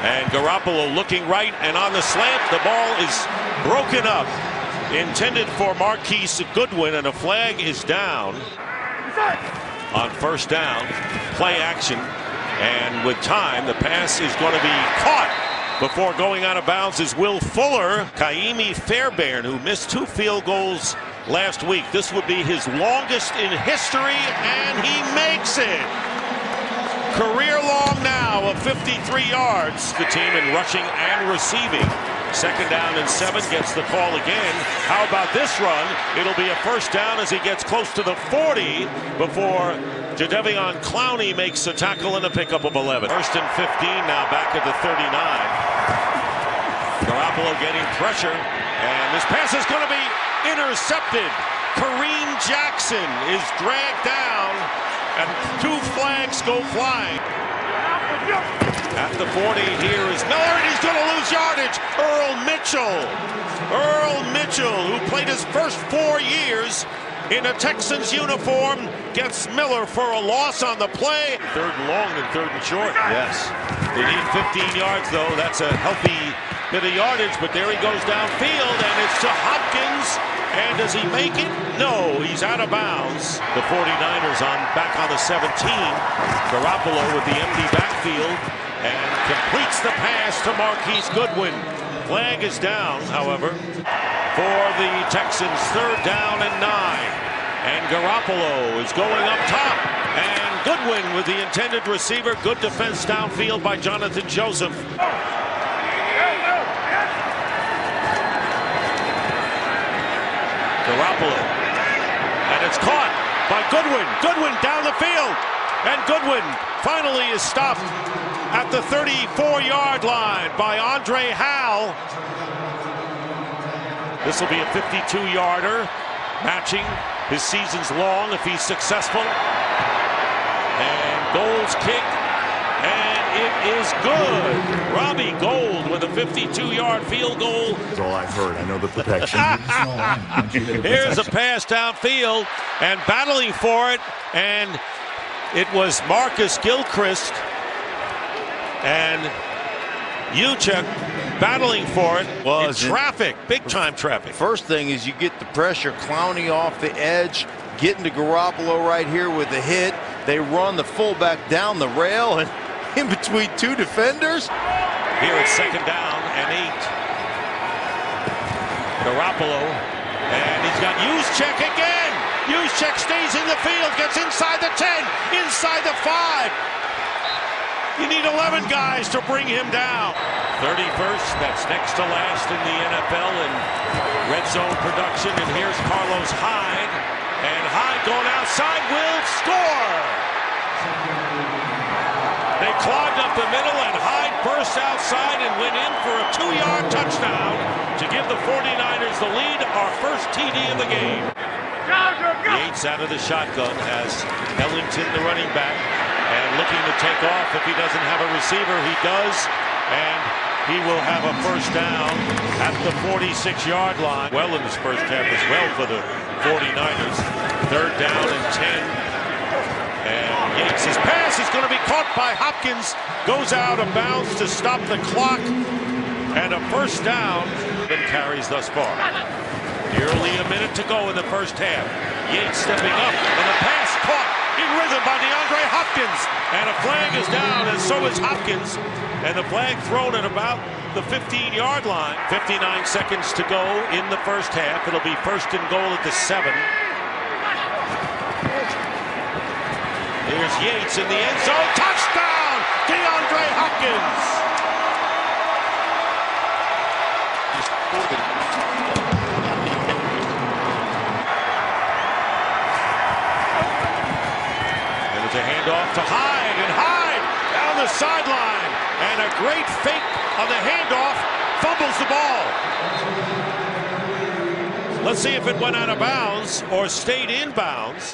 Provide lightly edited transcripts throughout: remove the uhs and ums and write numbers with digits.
And Garoppolo looking right, and on the slant, the ball is broken up. Intended for Marquise Goodwin, and a flag is down on first down. Play action, and with time, the pass is going to be caught before going out of bounds is Will Fuller. Kaimi Fairbairn, who missed 2 field goals last week. This would be his longest in history, and he makes it. Career long now of 53 yards. The team in rushing and receiving. Second down and 7, gets the call again. How about this run? It'll be a first down as he gets close to the 40 before Jadeveon Clowney makes a tackle and a pickup of 11. First and 15 now, back at the 39. Garoppolo getting pressure, and this pass is going to be intercepted. Kareem Jackson is dragged down, and 2 flags go flying. At the 40, here is Miller, and he's going to lose yardage. Earl Mitchell, who played his first 4 years in a Texans uniform, gets Miller for a loss on the play. Third and long and third and short. Yes. They need 15 yards, though. That's a healthy bit of yardage, but there he goes downfield, and it's to Hopkins. And does he make it? No, he's out of bounds. The 49ers back on the 17. Garoppolo with the empty backfield and completes the pass to Marquise Goodwin. Flag is down, however, for the Texans. Third down and 9. And Garoppolo is going up top. And Goodwin with the intended receiver. Good defense downfield by Jonathan Joseph. Garoppolo, and it's caught by Goodwin. Goodwin down the field, and Goodwin finally is stopped at the 34-yard line by Andre Hal. This will be a 52-yarder, matching his season's long if he's successful. And Gould's kick, and it is good. Robbie Gould with a 52-yard field goal. That's all I've heard. I know the protection. Here's a pass downfield, and battling for it, and it was Marcus Gilchrist and Juszczyk battling for it in traffic, big-time traffic. First thing is you get the pressure, Clowney off the edge, getting to Garoppolo right here with the hit. They run the fullback down the rail, and in between 2 defenders. Here it's second down and 8. Garoppolo, and he's got Juszczyk again. Juszczyk stays in the field, gets inside the 10, inside the 5. You need 11 guys to bring him down. 31st, that's next to last in the NFL in red zone production. And here's Carlos Hyde. And Hyde going outside will score. They clogged up the middle, and Hyde burst outside and went in for a 2-yard touchdown to give the 49ers the lead, our first TD of the game. Yates out of the shotgun has Ellington, the running back, and looking to take off. If he doesn't have a receiver, he does, and he will have a first down at the 46-yard line. Well in this first half as well for the 49ers. Third down and 10. And Yates' pass is going to be caught by Hopkins. Goes out of bounds to stop the clock. And a first down. And carries thus far. Nearly a minute to go in the first half. Yates stepping up, and the pass caught in rhythm by DeAndre Hopkins. And a flag is down, and so is Hopkins. And the flag thrown at about the 15-yard line. 59 seconds to go in the first half. It'll be first and goal at the 7. Here's Yates in the end zone. Touchdown! DeAndre Hopkins! And it's a handoff to Hyde, and Hyde down the sideline. And a great fake on the handoff. Fumbles the ball. Let's see if it went out of bounds or stayed in bounds.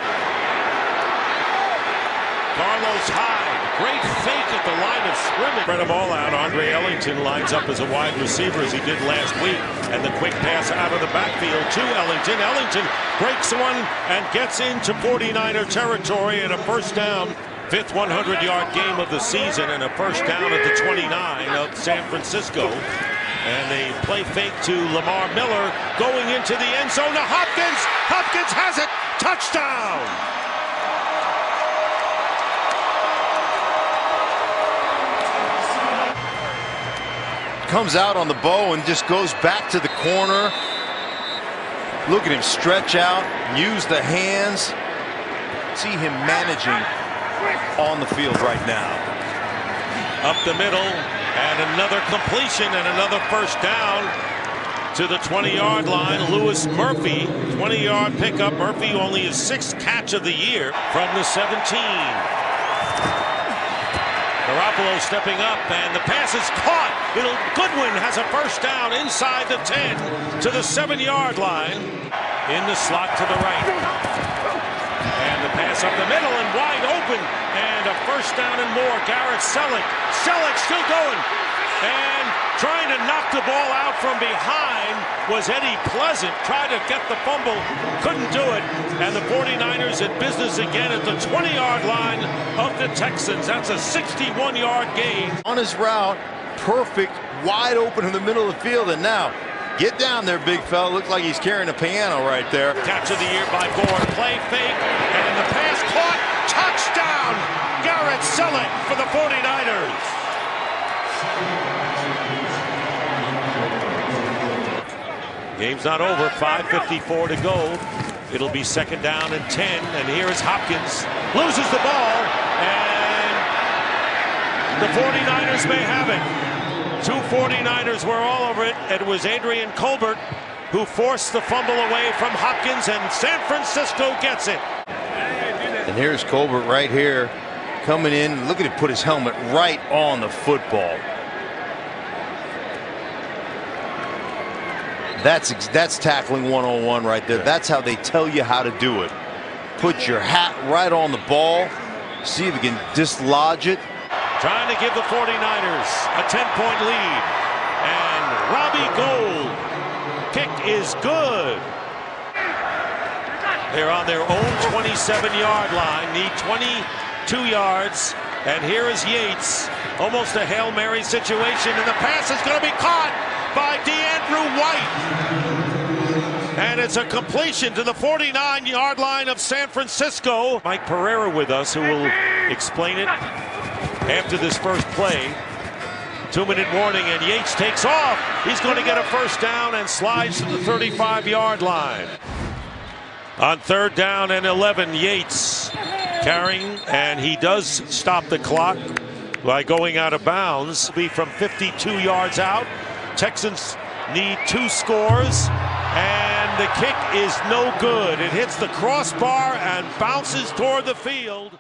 Carlos Hyde, great fake at the line of scrimmage. Spread them all out. Andre Ellington lines up as a wide receiver as he did last week. And the quick pass out of the backfield to Ellington. Ellington breaks one and gets into 49er territory, and a first down Fifth 100-yard game of the season and a first down at the 29 of San Francisco. And they play fake to Lamar Miller going into the end zone to Hopkins. Hopkins has it. Touchdown. Comes out on the bow and just goes back to the corner. Look at him stretch out, use the hands. See him managing on the field right now. Up the middle, and another completion and another first down to the 20-yard line. Lewis Murphy, 20-yard pickup. Murphy only his 6th catch of the year from the 17. Garoppolo stepping up, and the pass is caught. Goodwin has a first down inside the 10 to the 7-yard line. In the slot to the right. And the pass up the middle and wide open. And a first down and more. Gareth Selleck. Selleck still going. And trying to knock the ball out from behind was Eddie Pleasant. Tried to get the fumble. Couldn't do it. And the 49ers in business again at the 20-yard line of the Texans. That's a 61-yard gain. On his route, perfect, wide open in the middle of the field. And now, get down there, big fella. Looks like he's carrying a piano right there. Catch of the year by Gould. Play fake. And the pass caught. Touchdown. Gareth Selleck for the 49ers. Game's not over. 5:54 to go. It'll be 2nd down and 10. And here is Hopkins. Loses the ball. And the 49ers may have it. 2 49ers were all over it. It was Adrian Colbert who forced the fumble away from Hopkins, and San Francisco gets it. And here's Colbert right here coming in. Look at him put his helmet right on the football. That's tackling 101 right there. That's how they tell you how to do it. Put your hat right on the ball. See if you can dislodge it. Trying to give the 49ers a 10-point lead. And Robbie Gould. Kick is good. They're on their own 27-yard line. Need 22 yards. And here is Yates. Almost a Hail Mary situation. And the pass is going to be caught by DeAndrew White. And it's a completion to the 49-yard line of San Francisco. Mike Pereira with us, who will explain it after this first play. 2-minute warning, and Yates takes off. He's going to get a first down and slides to the 35-yard line. On 3rd down and 11, Yates carrying, and he does stop the clock by going out of bounds. Be from 52 yards out. Texans need 2 scores, and the kick is no good. It hits the crossbar and bounces toward the field.